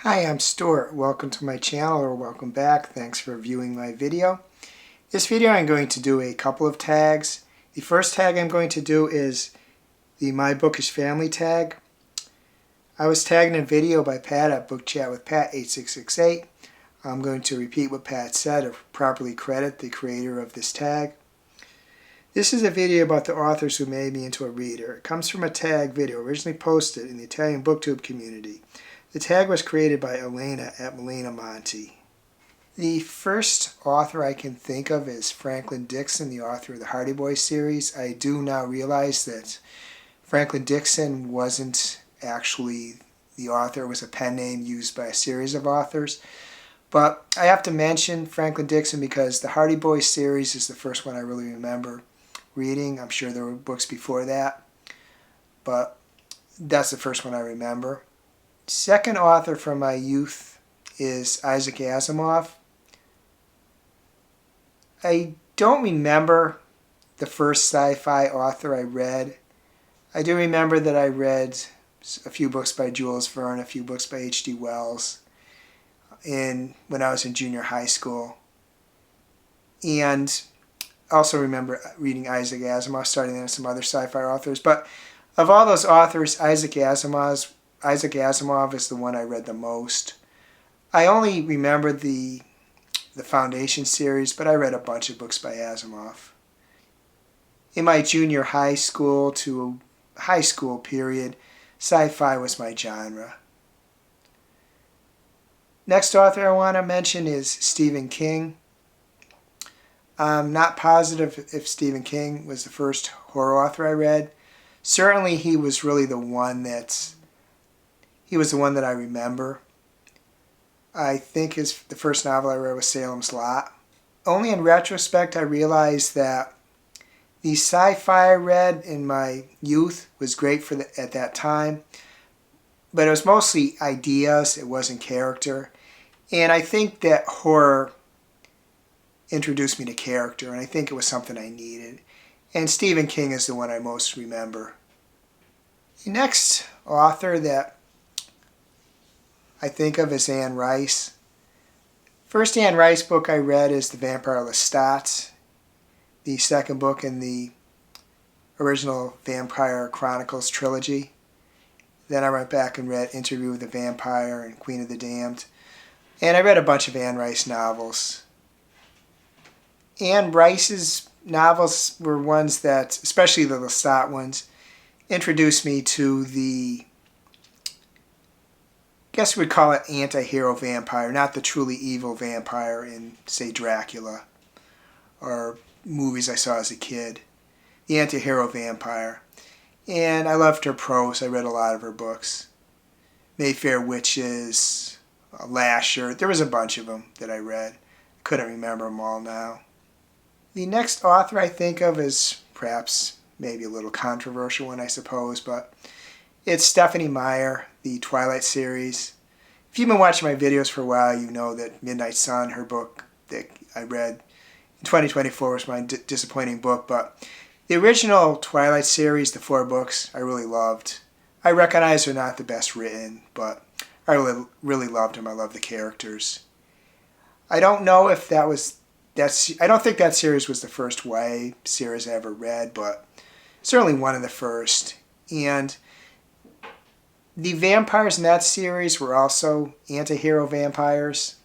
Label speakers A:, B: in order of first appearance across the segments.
A: Hi, I'm Stuart. Welcome to my channel, or welcome back. Thanks for viewing my video. This video I'm going to do a couple of tags. The first tag I'm going to do is the My Bookish Family Tag. I was tagged in a video by Pat at Book Chat with Pat 8668. I'm going to repeat what Pat said or properly credit the creator of this tag. This is a video about the authors who made me into a reader. It comes from a tag video originally posted in the Italian booktube community. The tag was created by Elena at Elena Monti. The first author I can think of is Franklin Dixon, the author of the Hardy Boys series. I do now realize that Franklin Dixon wasn't actually the author. It was a pen name used by a series of authors. But I have to mention Franklin Dixon because the Hardy Boys series is the first one I really remember reading. I'm sure there were books before that, but that's the first one I remember. Second author from my youth is Isaac Asimov. I don't remember the first sci-fi author I read. I do remember that I read a few books by Jules Verne, a few books by H.G. Wells when I was in junior high school. And I also remember reading Isaac Asimov, starting in some other sci-fi authors. But of all those authors, Isaac Asimov is the one I read the most. I only remember the Foundation series, but I read a bunch of books by Asimov. In my junior high school to high school period, sci-fi was my genre. Next author I want to mention is Stephen King. I'm not positive if Stephen King was the first horror author I read. Certainly he was really the one that I remember. I think the first novel I read was Salem's Lot. Only in retrospect I realized that the sci-fi I read in my youth was great at that time, but it was mostly ideas, it wasn't character. And I think that horror introduced me to character, and I think it was something I needed. And Stephen King is the one I most remember. The next author that I think of is Anne Rice. First Anne Rice book I read is The Vampire Lestat, the second book in the original Vampire Chronicles trilogy. Then I went back and read Interview with the Vampire and Queen of the Damned. And I read a bunch of Anne Rice novels. Anne Rice's novels were ones that, especially the Lestat ones, introduced me to I guess we'd call it anti-hero vampire, not the truly evil vampire in, say, Dracula or movies I saw as a kid. The anti-hero vampire. And I loved her prose. I read a lot of her books. Mayfair Witches, Lasher. There was a bunch of them that I read. I couldn't remember them all now. The next author I think of is perhaps maybe a little controversial one, I suppose, but it's Stephenie Meyer, the Twilight series. If you've been watching my videos for a while, you know that Midnight Sun, her book that I read in 2024, was my disappointing book, but the original Twilight series, the 4 books, I really loved. I recognize they're not the best written, but I really loved them. I love the characters. I don't know if I don't think that series was the first YA series I ever read, but certainly one of the first. And the vampires in that series were also anti-hero vampires.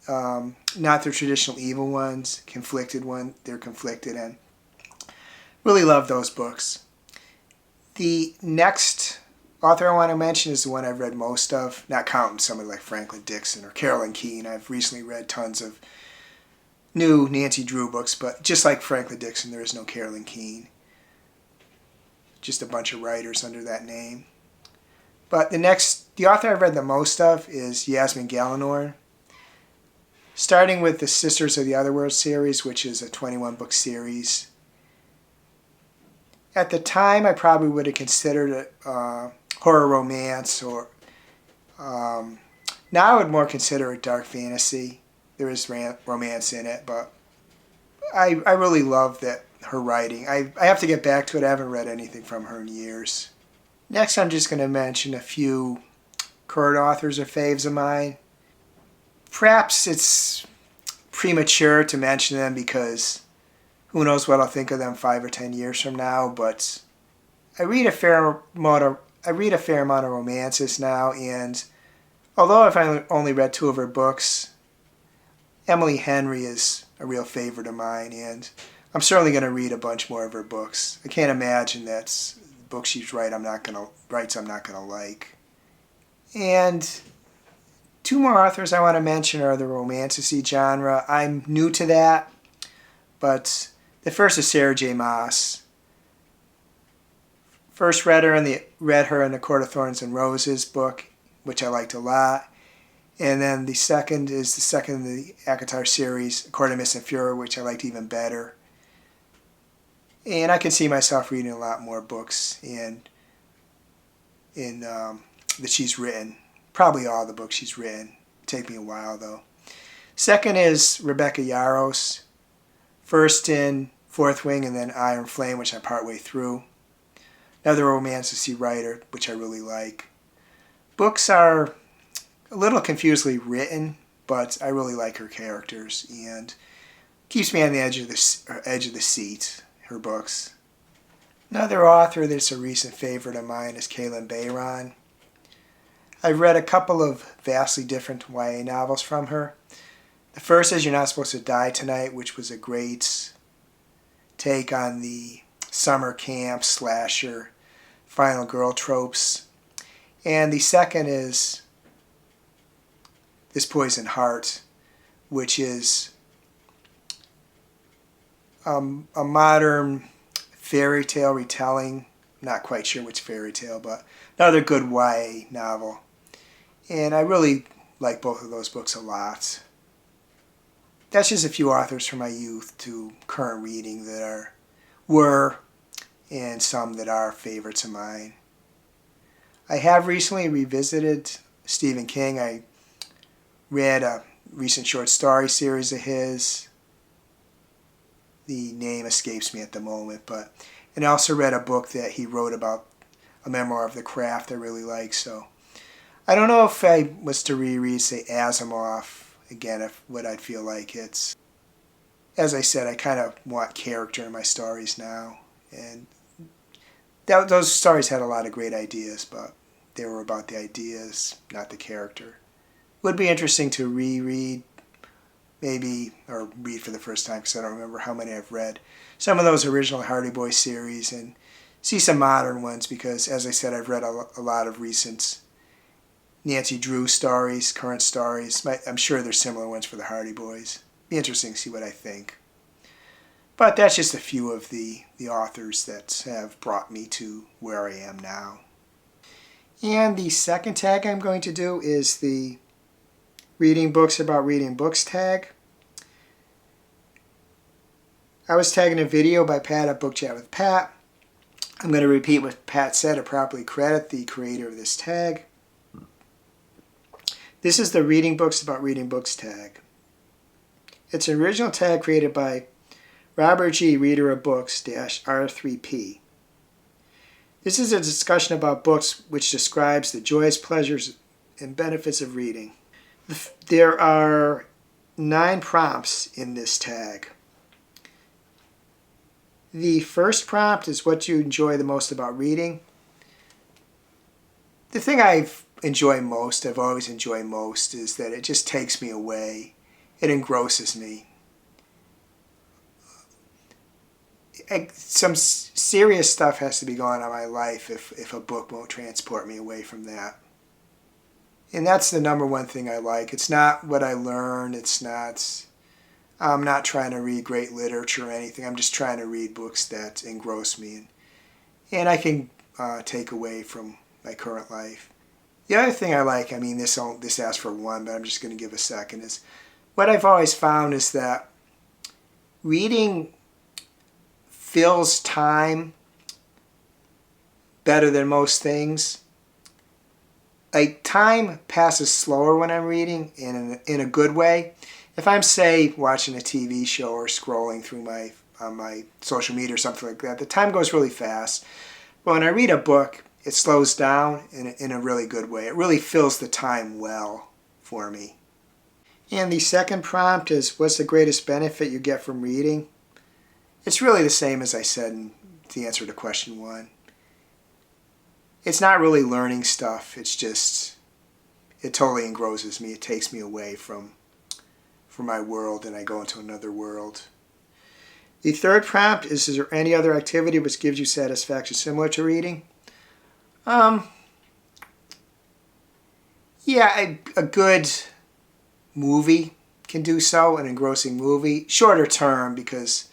A: Not the traditional evil ones, they're conflicted, and really love those books. The next author I want to mention is the one I've read most of, not counting somebody like Franklin Dixon or Carolyn Keene. I've recently read tons of new Nancy Drew books, but just like Franklin Dixon, there is no Carolyn Keene. Just a bunch of writers under that name. But the author I've read the most of is Yasmin Galenorn. Starting with the Sisters of the Otherworld series, which is a 21-book series. At the time, I probably would have considered it horror romance, or now I would more consider it dark fantasy. There is romance in it, but I really love her writing. I have to get back to it. I haven't read anything from her in years. Next, I'm just going to mention a few current authors are faves of mine. Perhaps it's premature to mention them because who knows what I'll think of them 5 or 10 years from now, but I read a fair amount of romances now, and although I've only read 2 of her books, Emily Henry is a real favorite of mine, and I'm certainly going to read a bunch more of her books. I can't imagine that books she's writes I'm not going to like. And 2 more authors I want to mention are the romantasy genre. I'm new to that, but the first is Sarah J. Maas. First read her in the Court of Thorns and Roses book, which I liked a lot. And then the second is the second in the ACOTAR series, Court of Mist and Fury, which I liked even better. And I can see myself reading a lot more books that she's written. Probably all the books she's written. It'll take me a while though. Second is Rebecca Yarros. First in Fourth Wing and then Iron Flame, which I'm partway through. Another romantasy writer, which I really like. Books are a little confusedly written, but I really like her characters and keeps me on the edge of the seat, her books. Another author that's a recent favorite of mine is Kaylin Bayron. I've read a couple of vastly different YA novels from her. The first is You're Not Supposed to Die Tonight, which was a great take on the summer camp slasher final girl tropes. And the second is This Poison Heart, which is a modern fairy tale retelling. Not quite sure which fairy tale, but another good YA novel. And I really like both of those books a lot. That's just a few authors from my youth to current reading that were, and some that are favorites of mine. I have recently revisited Stephen King. I read a recent short story series of his. The name escapes me at the moment, and I also read a book that he wrote about a memoir of the craft I really like. So I don't know if I was to reread, say, Asimov again, what I'd feel like. It's, as I said, I kind of want character in my stories now, and those stories had a lot of great ideas, but they were about the ideas, not the character. Would be interesting to reread, maybe, or read for the first time, because I don't remember how many I've read. Some of those original Hardy Boys series, and see some modern ones, because, as I said, I've read a lot of recent Nancy Drew stories, current stories. I'm sure there's similar ones for the Hardy Boys. Be interesting to see what I think. But that's just a few of the authors that have brought me to where I am now. And the second tag I'm going to do is the Reading Books About Reading Books tag. I was tagging a video by Pat at Book Chat with Pat. I'm going to repeat what Pat said to properly credit the creator of this tag. This is the Reading Books About Reading Books tag. It's an original tag created by Robert G. Reader of Books -R3P. This is a discussion about books which describes the joys, pleasures, and benefits of reading. There are 9 prompts in this tag. The first prompt is what you enjoy the most about reading. The thing I've always enjoyed most, is that it just takes me away. It engrosses me. Some serious stuff has to be going on in my life if a book won't transport me away from that. And that's the number one thing I like. It's not what I learn. I'm not trying to read great literature or anything. I'm just trying to read books that engross me and I can take away from my current life. The other thing I like, this asks for one, but I'm just going to give a second, is what I've always found is that reading fills time better than most things. Like, time passes slower when I'm reading in a good way. If I'm, say, watching a TV show or scrolling through my social media or something like that, the time goes really fast. But when I read a book, it slows down in a really good way. It really fills the time well for me. And the second prompt is, what's the greatest benefit you get from reading? It's really the same as I said in the answer to question 1. It's not really learning stuff. It's just, it totally engrosses me. It takes me away from my world and I go into another world. The third prompt is there any other activity which gives you satisfaction similar to reading? Yeah, a good movie can do so, an engrossing movie. Shorter term, because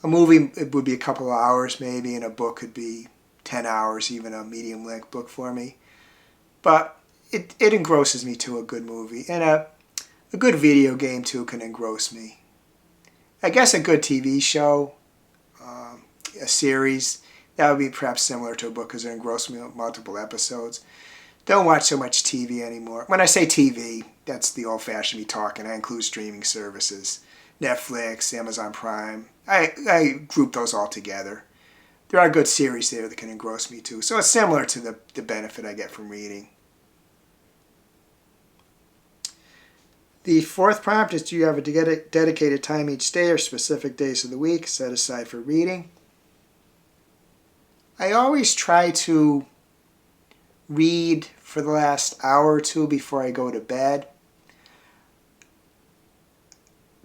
A: a movie, it would be a couple of hours maybe, and a book could be 10 hours, even a medium-length book for me. But it engrosses me to a good movie. And a good video game, too, can engross me. I guess a good TV show, a series, that would be perhaps similar to a book because it engrosses me with multiple episodes. Don't watch so much TV anymore. When I say TV, that's the old-fashioned me talking. I include streaming services, Netflix, Amazon Prime. I group those all together. There are good series there that can engross me too. So it's similar to the benefit I get from reading. The fourth prompt is, do you have a dedicated time each day or specific days of the week set aside for reading? I always try to read for the last hour or two before I go to bed.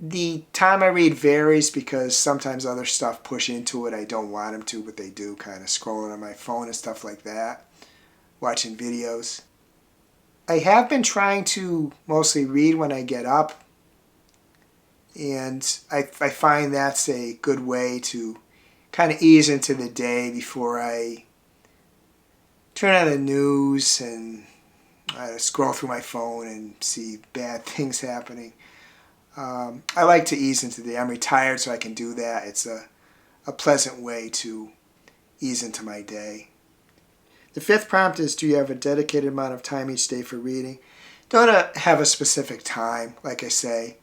A: The time I read varies because sometimes other stuff push into it. I don't want them to, but they do, kind of scrolling on my phone and stuff like that, watching videos. I have been trying to mostly read when I get up, and I find that's a good way to kind of ease into the day before I turn on the news and scroll through my phone and see bad things happening. I like to ease into the day. I'm retired, so I can do that. It's a pleasant way to ease into my day. The fifth prompt is, do you have a dedicated amount of time each day for reading? Don't have a specific time, like I say.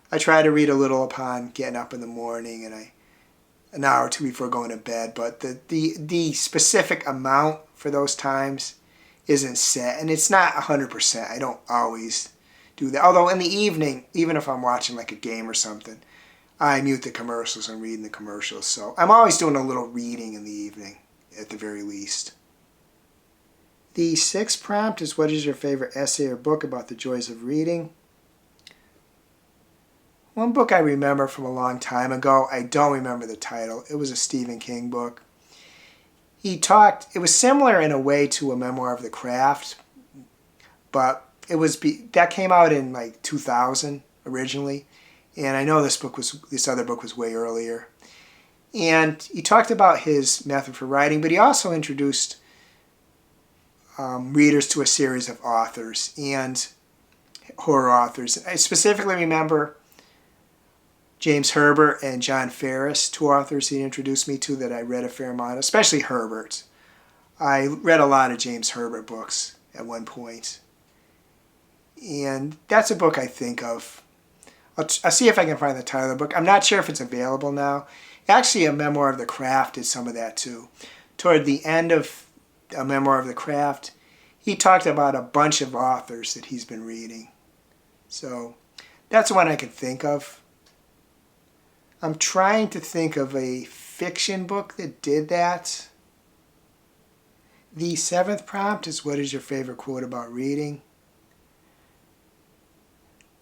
A: I try to read a little upon getting up in the morning and an hour or two before going to bed, but the specific amount for those times isn't set, and it's not 100%. I don't always do that. Although in the evening, even if I'm watching like a game or something, I mute the commercials and reading the commercials. So I'm always doing a little reading in the evening, at the very least. The sixth prompt is, what is your favorite essay or book about the joys of reading? One book I remember from a long time ago, I don't remember the title. It was a Stephen King book. It was similar in a way to A Memoir of the Craft, but that came out in like 2000 originally, and I know this other book was way earlier. And he talked about his method for writing, but he also introduced readers to a series of authors and horror authors. I specifically remember James Herbert and John Ferris, two authors he introduced me to that I read a fair amount, especially Herbert. I read a lot of James Herbert books at one point. And that's a book I think of. I'll see if I can find the title of the book. I'm not sure if it's available now. Actually, A Memoir of the Craft did some of that too. Toward the end of A Memoir of the Craft, he talked about a bunch of authors that he's been reading. So that's one I can think of. I'm trying to think of a fiction book that did that. The seventh prompt is, what is your favorite quote about reading?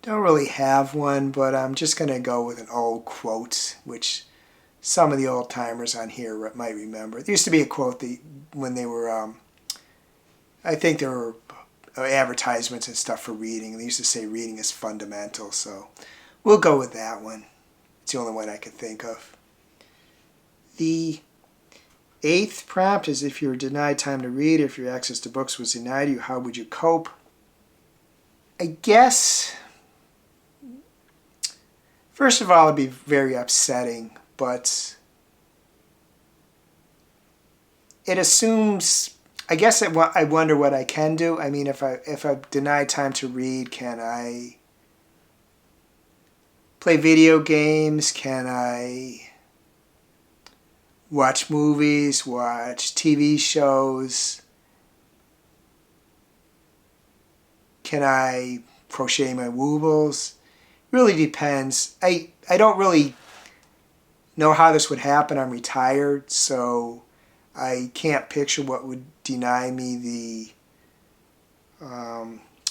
A: Don't really have one, but I'm just going to go with an old quote, which some of the old timers on here might remember. There used to be a quote when they were, I think there were advertisements and stuff for reading, and they used to say reading is fundamental, so we'll go with that one. It's the only one I can think of. The eighth prompt is, if you were denied time to read, if your access to books was denied you, how would you cope? I guess, first of all, it'd be very upsetting, but it assumes, I guess I wonder what I can do. I mean, if I'm denied time to read, can I play video games? Can I watch movies, watch TV shows? Can I crochet my woobles? Really depends. I don't really know how this would happen. I'm retired, so I can't picture what would deny me the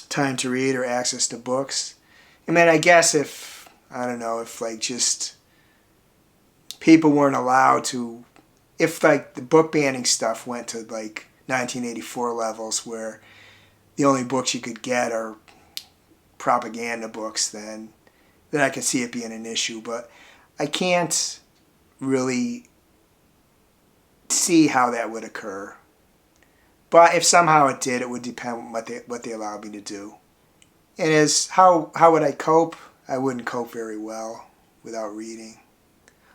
A: time to read or access to books. I mean, I guess if, I don't know, if like just people weren't allowed to, if like the book banning stuff went to like 1984 levels where the only books you could get are propaganda books, then I could see it being an issue. But I can't really see how that would occur. But if somehow it did, it would depend on what they allowed me to do. And as how would I cope? I wouldn't cope very well without reading.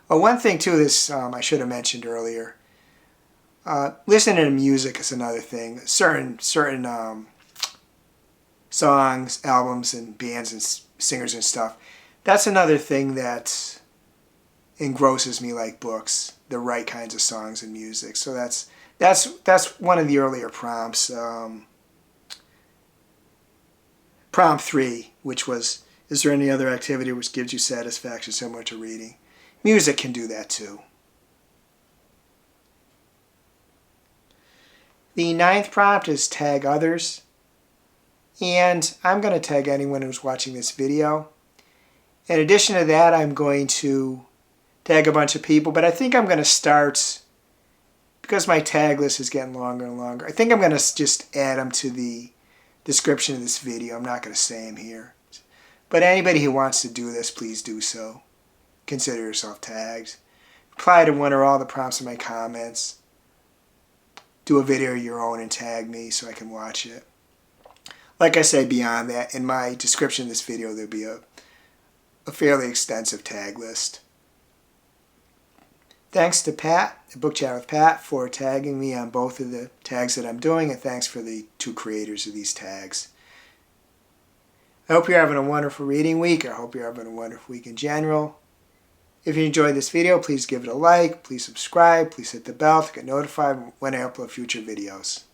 A: Oh, one thing too, this I should have mentioned earlier. Listening to music is another thing. Certain songs, albums, and bands and singers and stuff. That's another thing that engrosses me like books. The right kinds of songs and music. So that's one of the earlier prompts. Prompt 3, which was, is there any other activity which gives you satisfaction similar to reading? Music can do that too. The 9th prompt is tag others. And I'm going to tag anyone who's watching this video. In addition to that, I'm going to tag a bunch of people, but I think I'm going to start, because my tag list is getting longer and longer, I think I'm going to just add them to the description of this video. I'm not going to say them here. But anybody who wants to do this, please do so. Consider yourself tagged. Reply to one or all the prompts in my comments. Do a video of your own and tag me so I can watch it. Like I said, beyond that, in my description of this video, there'll be a fairly extensive tag list. Thanks to Pat, the Book Chat with Pat, for tagging me on both of the tags that I'm doing, and thanks for the 2 creators of these tags. I hope you're having a wonderful reading week. I hope you're having a wonderful week in general. If you enjoyed this video, please give it a like, please subscribe, please hit the bell to get notified when I upload future videos.